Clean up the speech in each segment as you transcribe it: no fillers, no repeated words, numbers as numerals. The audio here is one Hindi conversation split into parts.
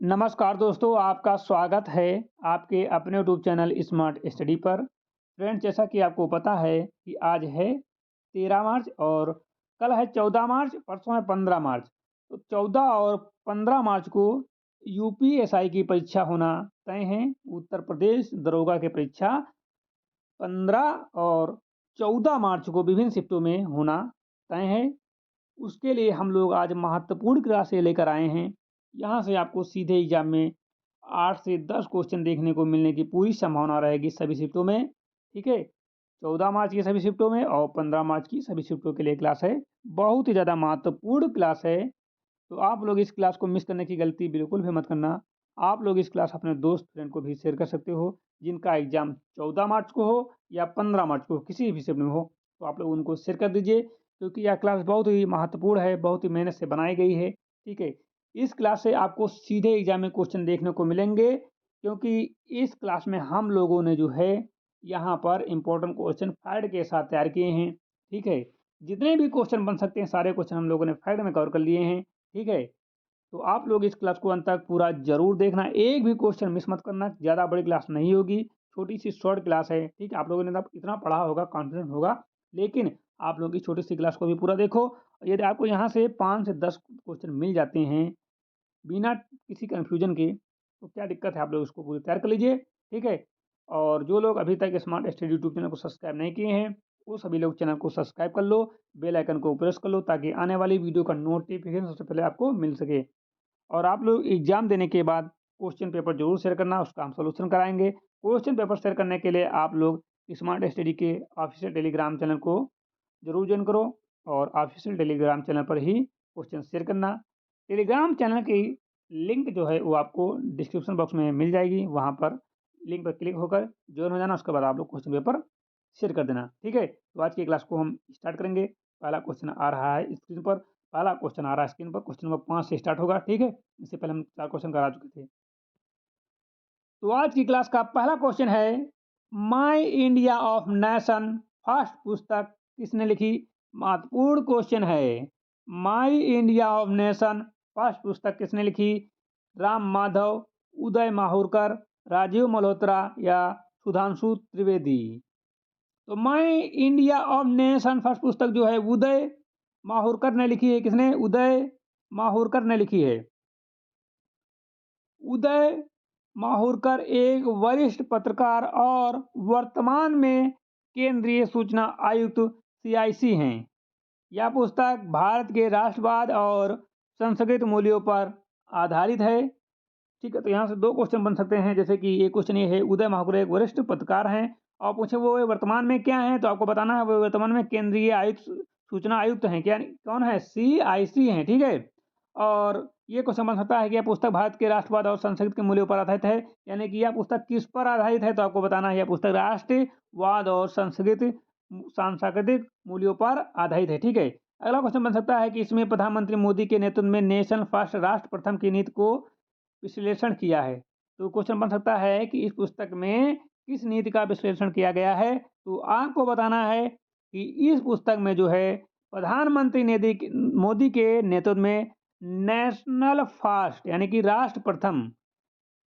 नमस्कार दोस्तों, आपका स्वागत है आपके अपने यूट्यूब चैनल स्मार्ट स्टडी पर। फ्रेंड्स, जैसा कि आपको पता है कि आज है 13 मार्च और कल है 14 मार्च, परसों है 15 मार्च। तो 14 और 15 मार्च को यूपीएसआई की परीक्षा होना तय है। उत्तर प्रदेश दरोगा की परीक्षा 15 और 14 मार्च को विभिन्न शिफ्टों में होना तय है। उसके लिए हम लोग आज महत्वपूर्ण क्लासें लेकर आए हैं। यहाँ से आपको सीधे एग्जाम में 8 से 10 क्वेश्चन देखने को मिलने की पूरी संभावना रहेगी सभी शिफ्टों में। ठीक है, 14 मार्च की सभी शिफ्टों में और 15 मार्च की सभी शिफ्टों के लिए क्लास है। बहुत ही ज़्यादा महत्वपूर्ण क्लास है, तो आप लोग इस क्लास को मिस करने की गलती बिल्कुल भी मत करना। आप लोग इस क्लास अपने दोस्त फ्रेंड को भी शेयर कर सकते हो, जिनका एग्जाम 14 मार्च को हो या 15 मार्च को, किसी भी शिफ्ट में हो, तो आप लोग उनको शेयर कर दीजिए, क्योंकि यह क्लास बहुत ही महत्वपूर्ण है, बहुत ही मेहनत से बनाई गई है। ठीक है, इस क्लास से आपको सीधे एग्जाम में क्वेश्चन देखने को मिलेंगे, क्योंकि इस क्लास में हम लोगों ने जो है यहाँ पर इम्पोर्टेंट क्वेश्चन फैक्ट के साथ तैयार किए हैं। ठीक है, जितने भी क्वेश्चन बन सकते हैं सारे क्वेश्चन हम लोगों ने फैक्ट में कवर कर लिए हैं। ठीक है, तो आप लोग इस क्लास को अंत तक पूरा ज़रूर देखना, एक भी क्वेश्चन मिस मत करना। ज़्यादा बड़ी क्लास नहीं होगी, छोटी सी शॉर्ट क्लास है। ठीक है, आप लोगों ने तब इतना पढ़ा होगा, कॉन्फिडेंस होगा, लेकिन आप लोग इस छोटी सी क्लास को भी पूरा देखो। यदि आपको यहाँ से 5 से 10 क्वेश्चन मिल जाते हैं बिना किसी कन्फ्यूजन के, तो क्या दिक्कत है, आप लोग उसको पूरी तैयार कर लीजिए। ठीक है, और जो लोग अभी तक स्मार्ट स्टडी यूट्यूब चैनल को सब्सक्राइब नहीं किए हैं, वो सभी लोग चैनल को सब्सक्राइब कर लो, बेल आइकन को प्रेस कर लो, ताकि आने वाली वीडियो का नोटिफिकेशन सबसे पहले आपको मिल सके। और आप लोग एग्ज़ाम देने के बाद क्वेश्चन पेपर ज़रूर शेयर करना, उसका हम सॉल्यूशन कराएँगे। क्वेश्चन पेपर शेयर करने के लिए आप लोग स्मार्ट स्टडी के ऑफ़िशियल टेलीग्राम चैनल को ज़रूर जॉइन करो, और ऑफ़िशियल टेलीग्राम चैनल पर ही क्वेश्चन शेयर करना। टेलीग्राम चैनल की लिंक जो है वो आपको डिस्क्रिप्शन बॉक्स में मिल जाएगी, वहाँ पर लिंक पर क्लिक होकर जॉइन हो जाना। उसके बाद आप लोग क्वेश्चन पेपर शेयर कर देना। ठीक है, तो आज की क्लास को हम स्टार्ट करेंगे। पहला क्वेश्चन आ रहा है स्क्रीन पर, पहला क्वेश्चन आ रहा है स्क्रीन पर, क्वेश्चन नंबर 5 से स्टार्ट होगा। ठीक है, इससे पहले हम 4 क्वेश्चन करा चुके थे। तो आज की क्लास का पहला क्वेश्चन है, माई इंडिया ऑफ नेशन फर्स्ट पुस्तक किसने लिखी? महत्वपूर्ण क्वेश्चन है। माई इंडिया ऑफ नेशन फर्स्ट पुस्तक किसने लिखी? राम माधव, उदय माहुरकर, राजीव मल्होत्रा या सुधांशु त्रिवेदी? तो माई इंडिया ऑफ नेशन फर्स्ट पुस्तक जो है उदय माहुरकर ने लिखी है। किसने? उदय माहुरकर ने लिखी है। उदय माहुरकर एक वरिष्ठ पत्रकार और वर्तमान में केंद्रीय सूचना आयुक्त सीआईसी हैं। यह पुस्तक भारत के राष्ट्रवाद और संस्कृत मूल्यों पर आधारित है। ठीक है, तो यहाँ से 2 क्वेश्चन बन सकते हैं। जैसे कि एक क्वेश्चन ये है, उदय माहुरकर एक वरिष्ठ पत्रकार हैं, और पूछे वो वर्तमान में क्या हैं, तो आपको बताना है वो वर्तमान में केंद्रीय आयुक्त सूचना आयुक्त हैं। क्या कौन है? सीआईसी हैं। ठीक है, और ये क्वेश्चन बन सकता है कि यह पुस्तक भारत के राष्ट्रवाद और संस्कृत के मूल्यों पर आधारित है, यानी कि यह पुस्तक किस पर आधारित है, तो आपको बताना है यह पुस्तक राष्ट्रवाद और सांस्कृतिक मूल्यों पर आधारित है। ठीक है, अगला क्वेश्चन बन सकता है कि इसमें प्रधानमंत्री मोदी के नेतृत्व में नेशन फर्स्ट राष्ट्र प्रथम की नीति को विश्लेषण किया है। तो क्वेश्चन बन सकता है कि इस पुस्तक में किस नीति का विश्लेषण किया गया है, तो आपको बताना है कि इस पुस्तक में जो है प्रधानमंत्री मोदी के नेतृत्व में नेशनल फर्स्ट यानी कि राष्ट्र प्रथम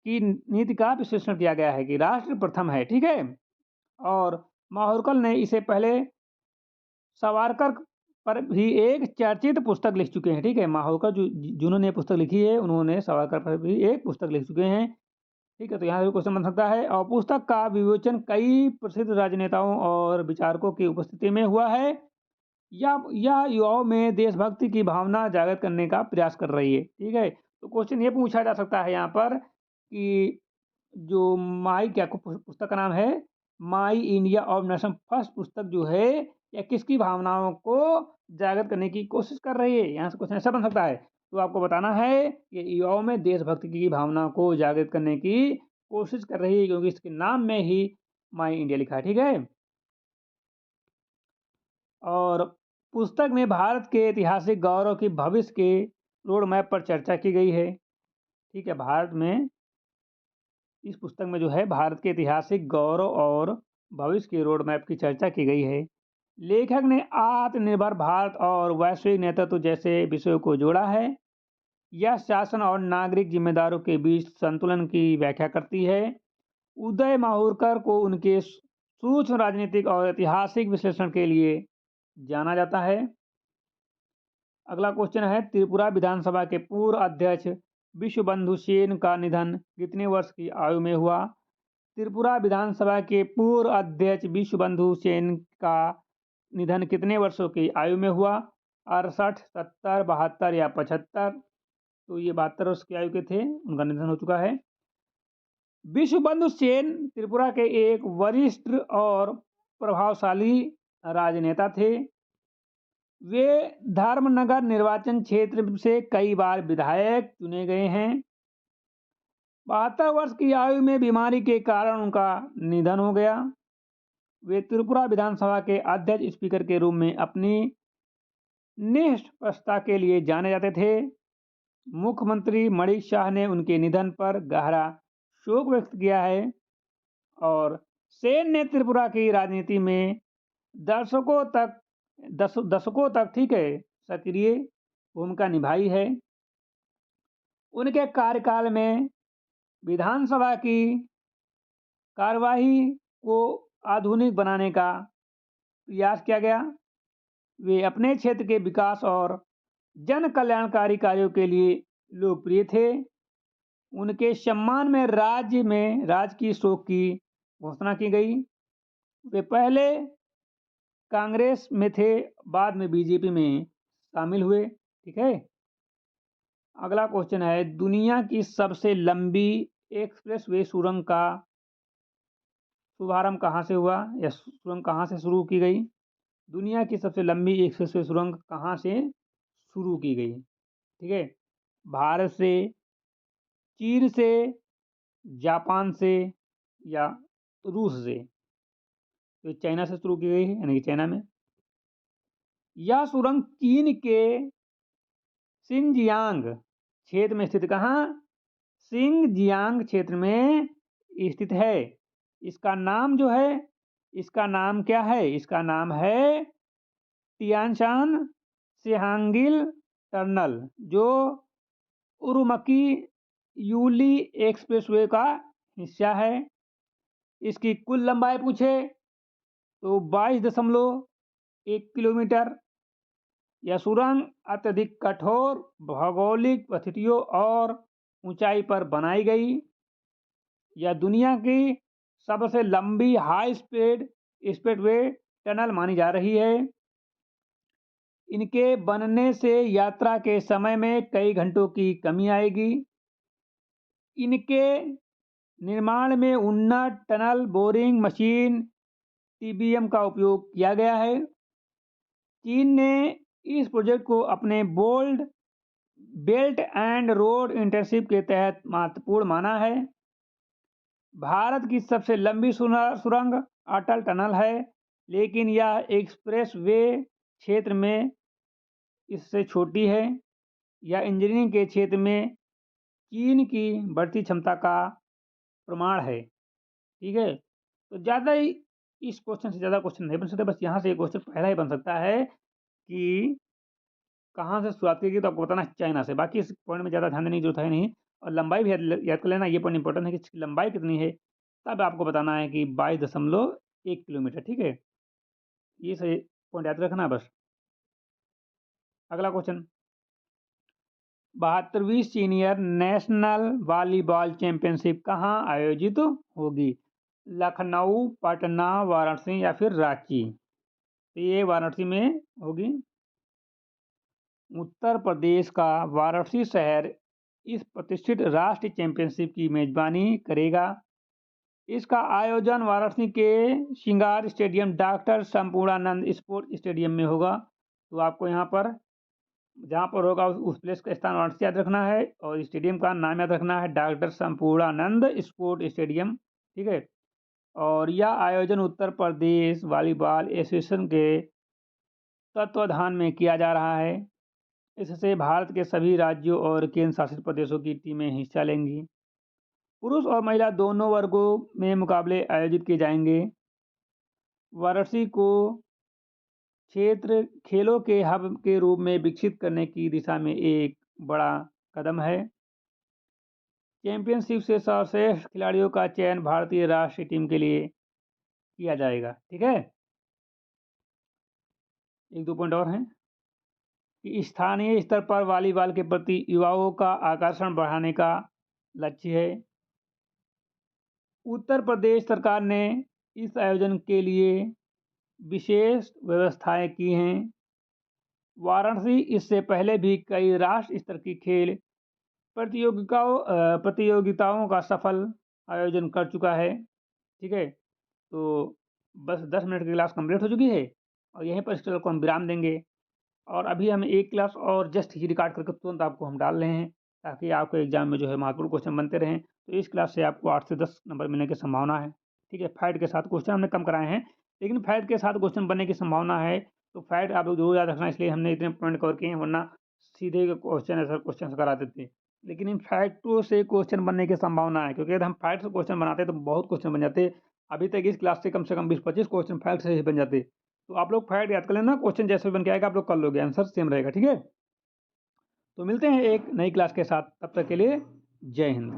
की नीति का विश्लेषण किया गया है, कि राष्ट्र प्रथम है। ठीक है, और माहुरकल ने इसे पहले सावरकर पर भी एक चर्चित पुस्तक लिख चुके हैं। ठीक है, माहुरकर जिन्होंने पुस्तक लिखी है, उन्होंने सावरकर पर भी एक पुस्तक लिख चुके हैं। ठीक है, तो यहाँ से क्वेश्चन बन सकता है, और पुस्तक का विवेचन कई प्रसिद्ध राजनेताओं और विचारकों की उपस्थिति में हुआ है। यह युवाओं में देशभक्ति की भावना जागृत करने का प्रयास कर रही है। ठीक है, तो क्वेश्चन ये पूछा जा सकता है यहाँ पर कि जो माई क्या पुस्तक का नाम है, माई इंडिया ऑफ नेशन फर्स्ट पुस्तक जो है, या किसकी भावनाओं को जागृत करने की कोशिश कर रही है? यहाँ से क्वेश्चन ऐसा बन सकता है। तो आपको बताना है कि युवाओं में देशभक्ति की भावना को जागृत करने की कोशिश कर रही है, क्योंकि इसके नाम में ही माई इंडिया लिखा है। ठीक है, और पुस्तक में भारत के ऐतिहासिक गौरव की भविष्य के रोड मैप पर चर्चा की गई है। ठीक है, भारत में इस पुस्तक में जो है भारत के ऐतिहासिक गौरव और भविष्य के रोड मैप की चर्चा की गई है। लेखक ने आत्मनिर्भर भारत और वैश्विक नेतृत्व जैसे विषयों को जोड़ा है। यह शासन और नागरिक जिम्मेदारों के बीच संतुलन की व्याख्या करती है। उदय माहुरकर को उनके सूक्ष्म राजनीतिक और ऐतिहासिक विश्लेषण के लिए जाना जाता है। अगला क्वेश्चन है, त्रिपुरा विधानसभा के पूर्व अध्यक्ष विश्वबंधु सेन का निधन कितने वर्ष की आयु में हुआ? त्रिपुरा विधानसभा के पूर्व अध्यक्ष विश्वबंधु सेन का निधन कितने वर्षों की आयु में हुआ? 68, 70, 72 या 75? तो ये 72 वर्ष की आयु के थे, उनका निधन हो चुका है। विश्वबंधु सेन त्रिपुरा के एक वरिष्ठ और प्रभावशाली राजनेता थे। वे धर्मनगर निर्वाचन क्षेत्र से कई बार विधायक चुने गए हैं। 72 वर्ष की आयु में बीमारी के कारण उनका निधन हो गया। वे त्रिपुरा विधानसभा के अध्यक्ष स्पीकर के रूप में अपनी निष्पक्षता के लिए जाने जाते थे। मुख्यमंत्री मणिक शाह ने उनके निधन पर गहरा शोक व्यक्त किया है और सेन ने त्रिपुरा की राजनीति में दशकों तक ठीक है सक्रिय भूमिका निभाई है। उनके कार्यकाल में विधानसभा की कार्यवाही को आधुनिक बनाने का प्रयास किया गया। वे अपने क्षेत्र के विकास और जन कल्याणकारी कार्यों के लिए लोकप्रिय थे। उनके सम्मान में राजकीय शोक की घोषणा की गई। वे पहले कांग्रेस में थे, बाद में बीजेपी में शामिल हुए। ठीक है। अगला क्वेश्चन है, दुनिया की सबसे लंबी एक्सप्रेसवे सुरंग का शुभारंभ कहाँ से हुआ या सुरंग कहाँ से शुरू की गई? दुनिया की सबसे लंबी एक्सप्रेसवे सुरंग कहाँ से शुरू की गई? ठीक है, भारत से, चीन से, जापान से या रूस से? तो चाइना से शुरू की गई है, यानी कि चाइना में। यह सुरंग चीन के सिंजियांग क्षेत्र में स्थित, कहाँ? सिंजियांग क्षेत्र में स्थित है। इसका नाम जो है, इसका नाम क्या है? इसका नाम है टियानशान सिहांगिल टनल, जो उरुमकी यूली एक्सप्रेसवे का हिस्सा है। इसकी कुल लंबाई पूछे तो 22.1 किलोमीटर। यह सुरंग अत्यधिक कठोर भौगोलिक परिस्थितियों और ऊंचाई पर बनाई गई। यह दुनिया की सबसे लंबी हाई स्पीडवे टनल मानी जा रही है। इनके बनने से यात्रा के समय में कई घंटों की कमी आएगी। इनके निर्माण में उन्नत टनल बोरिंग मशीन टीबीएम का उपयोग किया गया है। चीन ने इस प्रोजेक्ट को अपने बेल्ट एंड रोड इंटर्नशिप के तहत महत्वपूर्ण माना है। भारत की सबसे लंबी सुरंग अटल टनल है, लेकिन यह एक्सप्रेस वे क्षेत्र में इससे छोटी है। यह इंजीनियरिंग के क्षेत्र में चीन की बढ़ती क्षमता का प्रमाण है। ठीक है, तो ज़्यादा ही इस क्वेश्चन से ज़्यादा क्वेश्चन नहीं बन सकते, बस यहाँ से एक क्वेश्चन पहला ही बन सकता है कि कहाँ से शुरुआत की गई, तो आपको बताना है चाइना से। बाकी इस पॉइंट में ज़्यादा ध्यान देने की जरूरत है नहीं, और लंबाई भी याद कर लेना, ये पॉइंट इंपॉर्टेंट है कि इसकी लंबाई कितनी है, तब आपको बताना है कि 22.1 किलोमीटर। ठीक है, ये सही पॉइंट याद रखना बस। अगला क्वेश्चन, 72वीं सीनियर नेशनल वॉलीबॉल चैंपियनशिप कहाँ आयोजित होगी? लखनऊ, पटना, वाराणसी या फिर रांची? तो ये वाराणसी में होगी। उत्तर प्रदेश का वाराणसी शहर इस प्रतिष्ठित राष्ट्रीय चैंपियनशिप की मेजबानी करेगा। इसका आयोजन वाराणसी के श्रृंगार stadium doctor Sampurnanand sports stadium में होगा। तो आपको यहाँ पर जहाँ पर होगा उस प्लेस का स्थान वाराणसी याद रखना है, और स्टेडियम का नाम याद रखना है डॉक्टर संपूर्णानंद स्पोर्ट स्टेडियम। ठीक है, और यह आयोजन उत्तर प्रदेश वॉलीबॉल एसोसिएशन के तत्वाधान में किया जा रहा है। इससे भारत के सभी राज्यों और केंद्र शासित प्रदेशों की टीमें हिस्सा लेंगी। पुरुष और महिला दोनों वर्गों में मुकाबले आयोजित किए जाएंगे। वाराणसी को क्षेत्र खेलों के हब के रूप में विकसित करने की दिशा में एक बड़ा कदम है। चैंपियनशिप से सर्वश्रेष्ठ खिलाड़ियों का चयन भारतीय राष्ट्रीय टीम के लिए किया जाएगा। ठीक है, 1-2 पॉइंट और हैं कि स्थानीय स्तर पर वॉलीबॉल के प्रति युवाओं का आकर्षण बढ़ाने का लक्ष्य है। उत्तर प्रदेश सरकार ने इस आयोजन के लिए विशेष व्यवस्थाएं की हैं। वाराणसी इससे पहले भी कई राष्ट्र स्तर की खेल प्रतियोगिताओं का सफल आयोजन कर चुका है। ठीक है, तो बस 10 मिनट की क्लास कंप्लीट हो चुकी है और यहीं पर इस चैनल को हम विराम देंगे और अभी हम एक क्लास और जस्ट ही रिकॉर्ड करके तुरंत आपको हम डाल रहे हैं ताकि आपको एग्जाम में जो है महत्वपूर्ण क्वेश्चन बनते रहें। तो इस क्लास से आपको 8 से 10 नंबर मिलने की संभावना है। ठीक है, फैक्ट के साथ क्वेश्चन हमने कम कराए हैं, लेकिन फैक्ट के साथ क्वेश्चन बनने की संभावना है। तो फैक्ट आप लोग जरूर याद रखना, इसलिए हमने इतने पॉइंट कवर किए हैं, वरना सीधे क्वेश्चन कराते थे। लेकिन इन फैक्टों से क्वेश्चन बनने की संभावना है, क्योंकि अगर हम फैक्ट से क्वेश्चन बनाते तो बहुत क्वेश्चन बन जाते। अभी तक इस क्लास से कम 20-25 क्वेश्चन फैक्ट से ही बन जाते। तो आप लोग फैक्ट याद कर लेना, क्वेश्चन जैसे भी बन के आएगा आप लोग कर लोगे, आंसर सेम रहेगा। ठीक है, तो मिलते हैं एक नई क्लास के साथ, तब तक के लिए जय हिंद।